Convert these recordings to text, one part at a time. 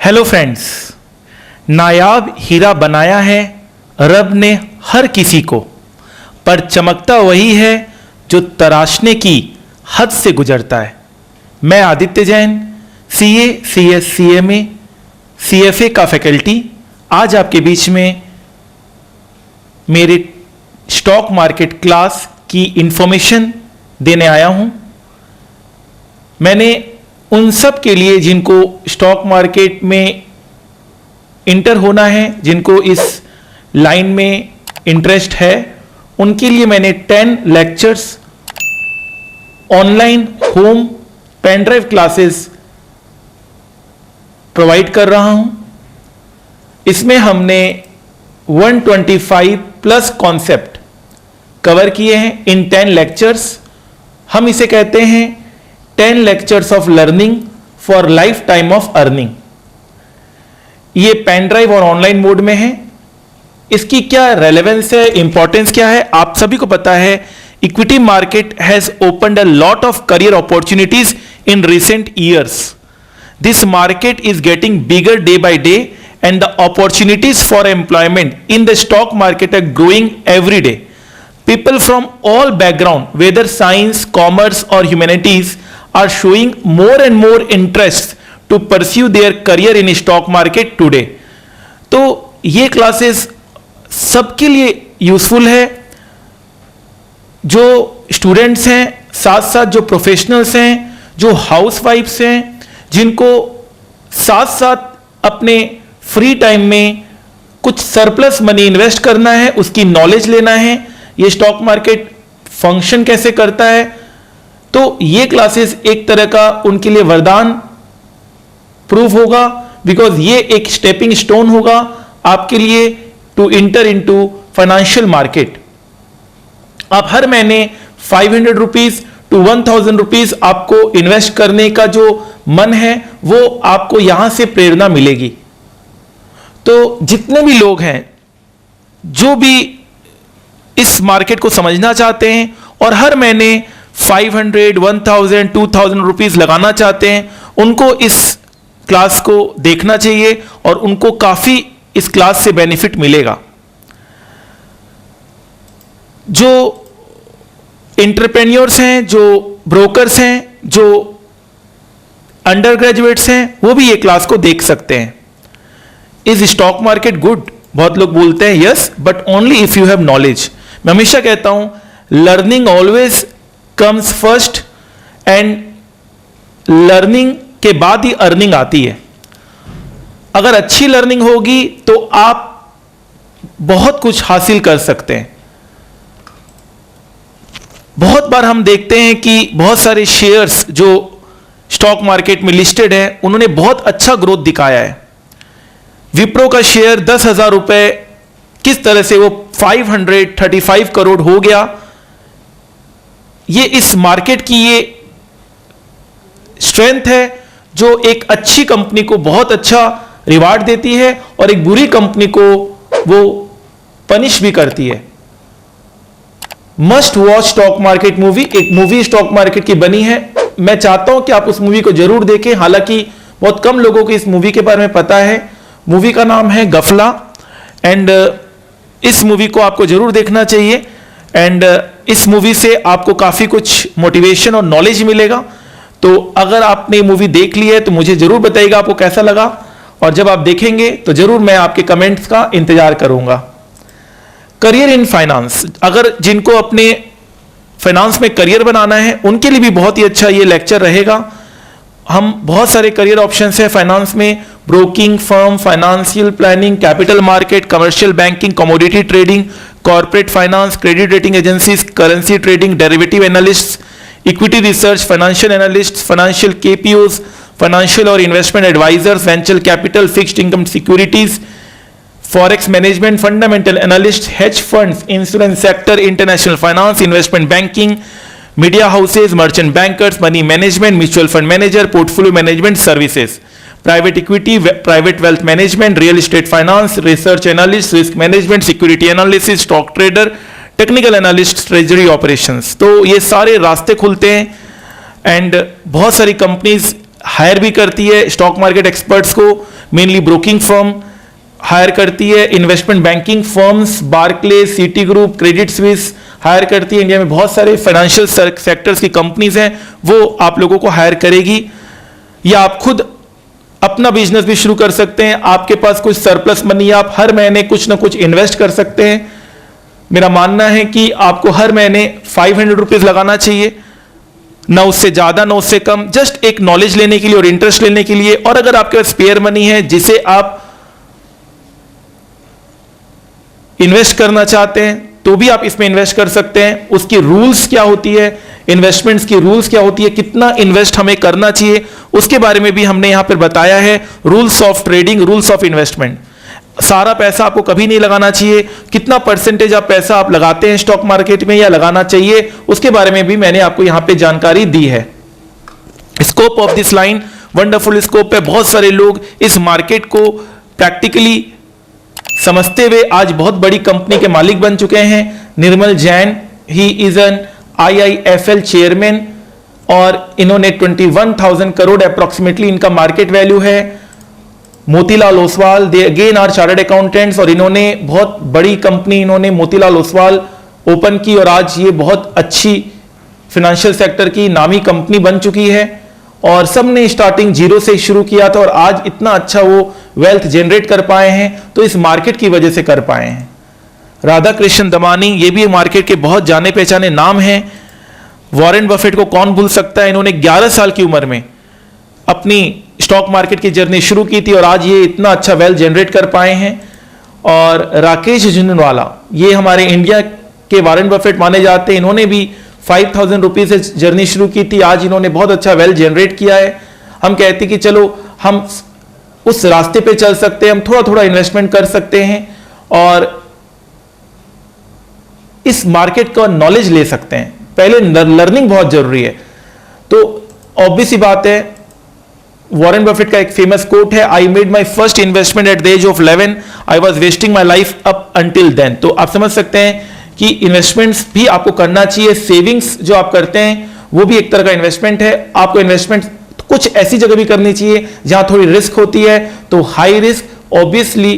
Hello friends, नायाब हीरा बनाया है रब ने हर किसी को, पर चमकता वही है जो तराशने की हद से गुजरता है। मैं Aditya Jain, CA, CS, CMA, CFA का फैकल्टी आज आपके बीच में मेरे स्टॉक मार्केट क्लास की इंफॉर्मेशन देने आया हूं। मैंने उन सब के लिए जिनको स्टॉक मार्केट में इंटर होना है, जिनको इस लाइन में इंटरेस्ट है, उनके लिए मैंने 10 lectures online home pen drive classes provide कर रहा हूं। इसमें हमने 125 प्लस कॉन्सेप्ट कवर किए हैं इन 10 लेक्चर्स। हम इसे कहते हैं 10 lectures of learning for life time of earning. ये पेन ड्राइव और ऑनलाइन मोड में है। इसकी क्या रेलेवेंस है, इंपॉर्टेंस क्या है, आप सभी को पता है। Equity market has opened a lot of career opportunities in recent years. This market is getting bigger day by day and the opportunities for employment in the stock market are growing every day. People from all background, whether science, commerce or humanities, are showing more and more interest to pursue their career in stock market today. तो ये classes सबके लिए useful है, जो students हैं, साथ साथ जो प्रोफेशनल्स हैं, जो हाउसवाइफ्स हैं, जिनको साथ साथ अपने फ्री टाइम में कुछ सरप्लस मनी इन्वेस्ट करना है, उसकी नॉलेज लेना है, ये स्टॉक मार्केट फंक्शन कैसे करता है। तो ये क्लासेस एक तरह का उनके लिए वरदान प्रूफ होगा, बिकॉज ये एक स्टेपिंग स्टोन होगा आपके लिए to enter into financial market. आप हर महीने 500 रुपीज टू 1000 रुपीज आपको इन्वेस्ट करने का जो मन है, वो आपको यहां से प्रेरणा मिलेगी। तो जितने भी लोग हैं, जो भी इस मार्केट को समझना चाहते हैं और हर महीने 500, 1000, 2000 रुपीज लगाना चाहते हैं, उनको इस क्लास को देखना चाहिए और उनको काफी इस क्लास से बेनिफिट मिलेगा। जो एंटरप्रेन्योर्स हैं, जो ब्रोकर्स हैं, जो अंडर ग्रेजुएट्स हैं, वो भी ये क्लास को देख सकते हैं। Is stock market good? बहुत लोग बोलते हैं yes, but only if you have knowledge. मैं हमेशा कहता हूं learning always comes first, and learning के बाद ही अर्निंग आती है। अगर अच्छी लर्निंग होगी तो आप बहुत कुछ हासिल कर सकते हैं। बहुत बार हम देखते हैं कि बहुत सारे शेयर्स जो स्टॉक मार्केट में लिस्टेड है, उन्होंने बहुत अच्छा ग्रोथ दिखाया है। विप्रो का शेयर 10,000 रुपए, किस तरह से वो 535 करोड़ हो गया। ये इस मार्केट की ये स्ट्रेंथ है, जो एक अच्छी कंपनी को बहुत अच्छा रिवार्ड देती है और एक बुरी कंपनी को वो पनिश भी करती है। Must watch stock market movie, एक मूवी स्टॉक मार्केट की बनी है। मैं चाहता हूं कि आप उस मूवी को जरूर देखें। हालांकि बहुत कम लोगों को इस मूवी के बारे में पता है। मूवी का नाम है गफला, एंड इस मूवी को आपको जरूर देखना चाहिए। एंड इस मूवी से आपको काफी कुछ मोटिवेशन और नॉलेज मिलेगा। तो अगर आपने मूवी देख ली है तो मुझे जरूर बताइएगा आपको कैसा लगा, और जब आप देखेंगे तो जरूर मैं आपके कमेंट्स का इंतजार करूंगा। करियर इन फाइनेंस, अगर जिनको अपने फाइनेंस में करियर बनाना है, उनके लिए भी बहुत ही अच्छा ये लेक्चर रहेगा। हम बहुत सारे करियर ऑप्शंस हैं फाइनेंस में: broking firm, financial planning, capital market, commercial banking, commodity trading, corporate finance, credit rating agencies, currency trading, derivative analyst, equity research, financial analyst, financial KPOs, financial और investment advisors, venture capital, fixed income securities, forex management, fundamental analyst, hedge funds, insurance sector, international finance, investment banking, media houses, merchant bankers, money management, mutual fund manager, portfolio management services, private equity, private wealth management, real estate finance, research analyst, risk management, security analysis, stock trader, technical analyst, treasury operations. तो ये सारे रास्ते खुलते हैं, and बहुत सारी companies higher भी करती है स्टॉक मार्केट एक्सपर्ट्स को, मेनली ब्रोकिंग फर्म हायर करती है, investment banking firms Barclay, Citigroup, Credit Suisse hire करती है। इंडिया में बहुत सारे फाइनेंशियल सेक्टर्स की कंपनीज हैं, वो आप लोगों को हायर करेगी। या आप खुद अपना बिजनेस भी शुरू कर सकते हैं, आपके पास कुछ सरप्लस मनी, आप हर महीने कुछ ना कुछ इन्वेस्ट कर सकते हैं। मेरा मानना है कि आपको हर महीने 500 रुपीज लगाना चाहिए, ना उससे ज्यादा ना उससे कम, जस्ट एक नॉलेज लेने के लिए और इंटरेस्ट लेने के लिए। और अगर आपके पास स्पेयर मनी है जिसे आप इन्वेस्ट करना चाहते हैं तो भी आप इसमें इन्वेस्ट कर सकते हैं। उसकी रूल्स क्या होती है, इन्वेस्टमेंट्स की रूल्स क्या होती है, कितना इन्वेस्ट हमें करना चाहिए, उसके बारे में भी हमने यहां पर बताया है। Rules of trading, rules of investment, सारा पैसा आपको कभी नहीं लगाना चाहिए, कितना परसेंटेज आप पैसा आप लगाते हैं स्टॉक मार्केट में या लगाना चाहिए, उसके बारे में भी मैंने आपको यहां पे जानकारी दी है। Scope of this line, wonderful scope है। बहुत सारे लोग इस मार्केट को प्रैक्टिकली समझते हुए आज बहुत बड़ी कंपनी के मालिक बन चुके हैं। Nirmal Jain, he is an IIFL chairman और इन्होंने 21,000 करोड़ अप्रोक्सीमेटली इनका मार्केट वैल्यू है। Motilal Oswal, they again are chartered accountants और इन्होंने बहुत बड़ी कंपनी इन्होंने मोतीलाल ओसवाल ओपन की और आज ये बहुत अच्छी फाइनेंशियल सेक्टर की नामी कंपनी बन चुकी है। और सबने स्टार्टिंग जीरो से शुरू किया था और आज इतना अच्छा वो वेल्थ जनरेट कर पाए हैं, तो इस मार्केट की वजह से कर पाए हैं। राधा कृष्ण दमानी, ये भी मार्केट के बहुत जाने पहचाने नाम हैं। वॉरेन बफेट को कौन भूल सकता है, इन्होंने 11 साल की उम्र में अपनी स्टॉक मार्केट की जर्नी शुरू की थी और आज ये इतना अच्छा वेल्थ जनरेट कर पाए हैं। और राकेश झुंझुनवाला, ये हमारे इंडिया के वॉरेन बफेट माने जाते हैं, इन्होंने भी 5,000 रुपीज से जर्नी शुरू की थी, आज इन्होंने बहुत अच्छा वेल्थ जनरेट किया है। हम कहते कि चलो हम उस रास्ते पे चल सकते हैं, हम थोड़ा थोड़ा इन्वेस्टमेंट कर सकते हैं और इस मार्केट का नॉलेज ले सकते हैं। पहले लर्निंग बहुत जरूरी है। तो ऑब्वियस ही बात है, वॉरेन बफेट का एक फेमस कोट है, I made my first investment at the age of 11, I was wasting my life up until then. तो आप समझ सकते हैं कि इन्वेस्टमेंट्स भी आपको करना चाहिए। सेविंग्स जो आप करते हैं वो भी एक तरह का इन्वेस्टमेंट है। आपको इन्वेस्टमेंट कुछ ऐसी जगह भी करनी चाहिए जहां थोड़ी रिस्क होती है, तो high risk obviously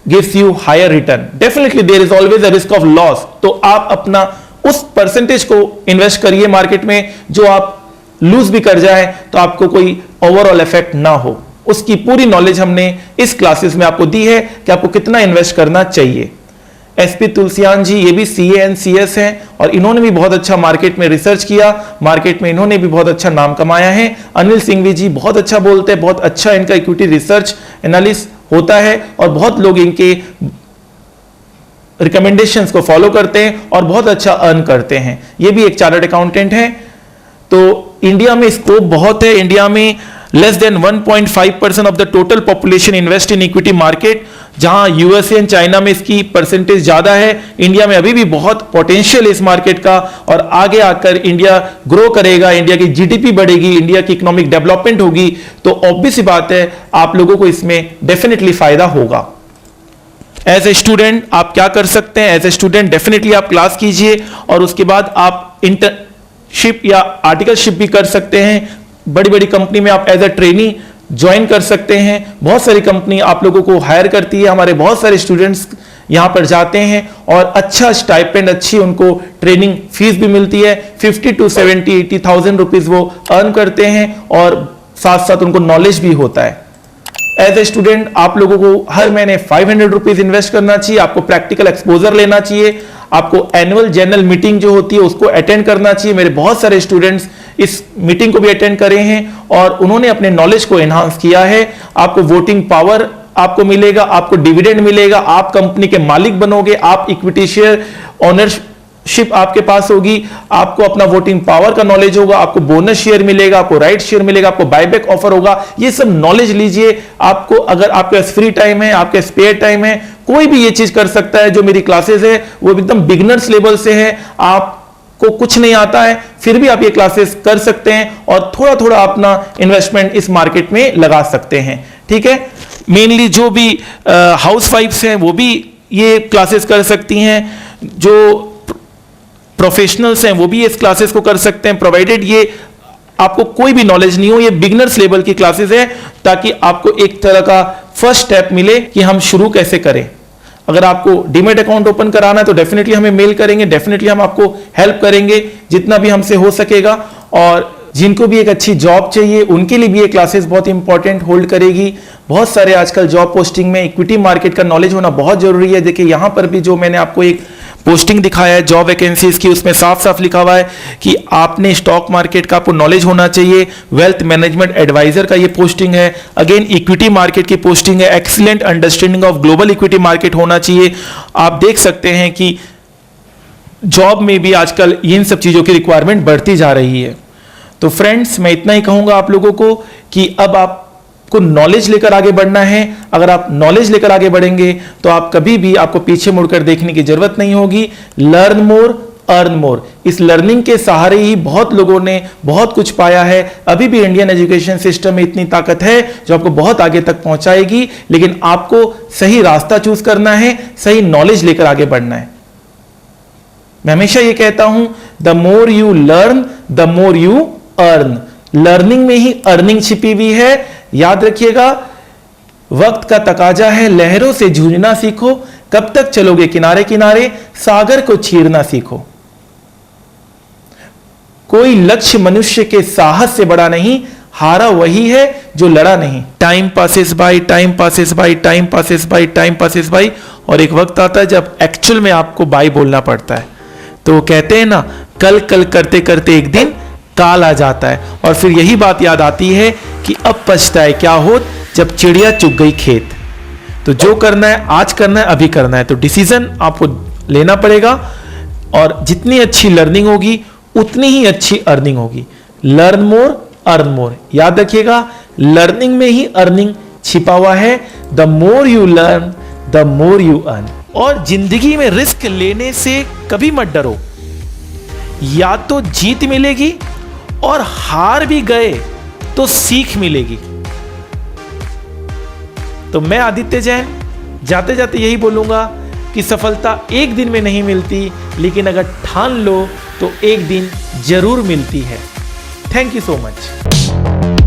gives you higher return. Definitely there is always a risk of loss, तो आप अपना उस परसेंटेज को इन्वेस्ट करिए मार्केट में जो आप लूज भी कर जाए तो आपको कोई ओवरऑल इफेक्ट ना हो। उसकी पूरी नॉलेज हमने इस क्लासेस में आपको दी है कि आपको कितना इन्वेस्ट करना चाहिए। SP तुलसियान जी, ये भी CA and CS हैं और इन्होंने भी बहुत अच्छा मार्केट में रिसर्च किया, मार्केट में इन्होंने भी बहुत अच्छा नाम कमाया है। अनिल सिंघवी जी बहुत अच्छा बोलते हैं, बहुत अच्छा इनका इक्विटी रिसर्च एनालिस्ट होता है और बहुत लोग इनके रिकमेंडेशंस को फॉलो करते हैं और बहुत अच्छा अर्न करते हैं। ये भी एक चार्टर्ड अकाउंटेंट है। तो इंडिया में स्कोप बहुत है। इंडिया में less than 1.5% of the total population invest in equity market, जहां यूएसए एंड चाइना में इसकी परसेंटेज ज्यादा है। इंडिया में अभी भी बहुत पोटेंशियल है इस मार्केट का और आगे आकर इंडिया ग्रो करेगा, इंडिया की जीडीपी बढ़ेगी, इंडिया की इकोनॉमिक डेवलपमेंट होगी, तो ऑब्वियस सी बात है आप लोगों को इसमें डेफिनेटली फायदा होगा। एज ए स्टूडेंट आप क्या कर सकते हैं? एज ए स्टूडेंट डेफिनेटली आप क्लास कीजिए और उसके बाद आप इंटर्नशिप या आर्टिकलशिप भी कर सकते हैं। बड़ी बड़ी कंपनी में आप एज ए ट्रेनी ज्वाइन कर सकते हैं। बहुत सारी कंपनी आप लोगों को हायर करती है। हमारे बहुत सारे स्टूडेंट्स यहां पर जाते हैं और अच्छा स्टाइपेंड, अच्छी उनको ट्रेनिंग फीस भी मिलती है। 50 to 70, 80,000 रुपीज वो अर्न करते हैं और साथ साथ उनको नॉलेज भी होता है। एज ए स्टूडेंट आप लोगों को हर महीने 500 रुपीज इन्वेस्ट करना चाहिए। आपको प्रैक्टिकल एक्सपोजर लेना चाहिए। आपको एनुअल जनरल मीटिंग जो होती है उसको अटेंड करना चाहिए। मेरे बहुत सारे स्टूडेंट्स इस मीटिंग को भी अटेंड करे हैं और उन्होंने अपने नॉलेज को एनहांस किया है। आपको वोटिंग पावर आपको मिलेगा, आपको डिविडेंड मिलेगा, आप कंपनी के मालिक बनोगे, आप इक्विटी शेयर ओनरशिप आपके पास होगी, आपको अपना वोटिंग पावर का नॉलेज होगा, आपको बोनस शेयर मिलेगा, आपको राइट शेयर मिलेगा, आपको बायबैक ऑफर होगा। ये सब नॉलेज लीजिए। आपको अगर आपके पास फ्री टाइम है, आपके स्पेयर टाइम है, कोई भी ये चीज कर सकता है। जो मेरी क्लासेस है वो एकदम बिगिनर्स लेवल से है, आपको कुछ नहीं आता है फिर भी आप ये क्लासेस कर सकते हैं और थोड़ा थोड़ा अपना इन्वेस्टमेंट इस मार्केट में लगा सकते हैं। ठीक है, मेनली जो भी हाउस वाइफ्स हैं वो भी ये क्लासेस कर सकती हैं, जो प्रोफेशनल्स हैं वो भी इस क्लासेस को कर सकते हैं, प्रोवाइडेड ये आपको कोई भी नॉलेज नहीं हो, ये बिगिनर्स लेवल की क्लासेस है, ताकि आपको एक तरह का फर्स्ट स्टेप मिले कि हम शुरू कैसे करें। अगर आपको डीमैट अकाउंट ओपन कराना है तो डेफिनेटली हमें मेल करेंगे, डेफिनेटली हम आपको हेल्प करेंगे जितना भी हमसे हो सकेगा। और जिनको भी एक अच्छी जॉब चाहिए उनके लिए भी ये क्लासेस बहुत इंपॉर्टेंट होल्ड करेगी। बहुत सारे आजकल जॉब पोस्टिंग में इक्विटी मार्केट का नॉलेज होना बहुत जरूरी है। देखिए यहां पर भी जो मैंने आपको एक पोस्टिंग दिखाया है जॉब वैकेंसीज की, उसमें साफ साफ लिखा हुआ है कि आपने स्टॉक मार्केट का आपको नॉलेज होना चाहिए। वेल्थ मैनेजमेंट एडवाइजर का ये पोस्टिंग है, अगेन इक्विटी मार्केट की पोस्टिंग है, excellent understanding of global equity market होना चाहिए। आप देख सकते हैं कि जॉब में भी आजकल इन सब चीजों की रिक्वायरमेंट बढ़ती जा रही है। तो फ्रेंड्स, मैं इतना ही कहूंगा आप लोगों को कि अब आपको नॉलेज लेकर आगे बढ़ना है। अगर आप नॉलेज लेकर आगे बढ़ेंगे तो आप कभी भी आपको पीछे मुड़कर देखने की जरूरत नहीं होगी। लर्न मोर अर्न मोर, इस लर्निंग के सहारे ही बहुत लोगों ने बहुत कुछ पाया है। अभी भी इंडियन एजुकेशन सिस्टम में इतनी ताकत है जो आपको बहुत आगे तक पहुंचाएगी, लेकिन आपको सही रास्ता चूज करना है, सही नॉलेज लेकर आगे बढ़ना है। मैं हमेशा ये कहता हूं, the more you learn the more you earn. Learning में ही अर्निंग छिपी हुई है, याद रखिएगा। वक्त का तकाजा है, लहरों से जूझना सीखो। कब तक चलोगे किनारे किनारे, सागर को चीरना सीखो। कोई लक्ष्य मनुष्य के साहस से बड़ा नहीं, हारा वही है जो लड़ा नहीं। Time passes by, time passes by, time passes by, time passes by, और एक वक्त आता है जब एक्चुअल में आपको बाय बोलना पड़ता है। तो कहते हैं ना, कल कल करते करते एक दिन काल आ जाता है। और फिर यही बात याद आती है कि अब पछताए क्या होत जब चिड़िया चुग गई खेत। तो जो करना है आज करना है, अभी करना है। तो डिसीजन आपको लेना पड़ेगा, और जितनी अच्छी लर्निंग होगी उतनी ही अच्छी अर्निंग होगी। लर्न मोर अर्न मोर, याद रखिएगा, लर्निंग में ही अर्निंग छिपा हुआ है। The more you learn the more you earn. और जिंदगी में रिस्क लेने से कभी मत डरो, या तो जीत मिलेगी और हार भी गए तो सीख मिलेगी। तो मैं आदित्य जैन जाते जाते यही बोलूंगा कि सफलता एक दिन में नहीं मिलती, लेकिन अगर ठान लो तो एक दिन जरूर मिलती है। Thank you so much.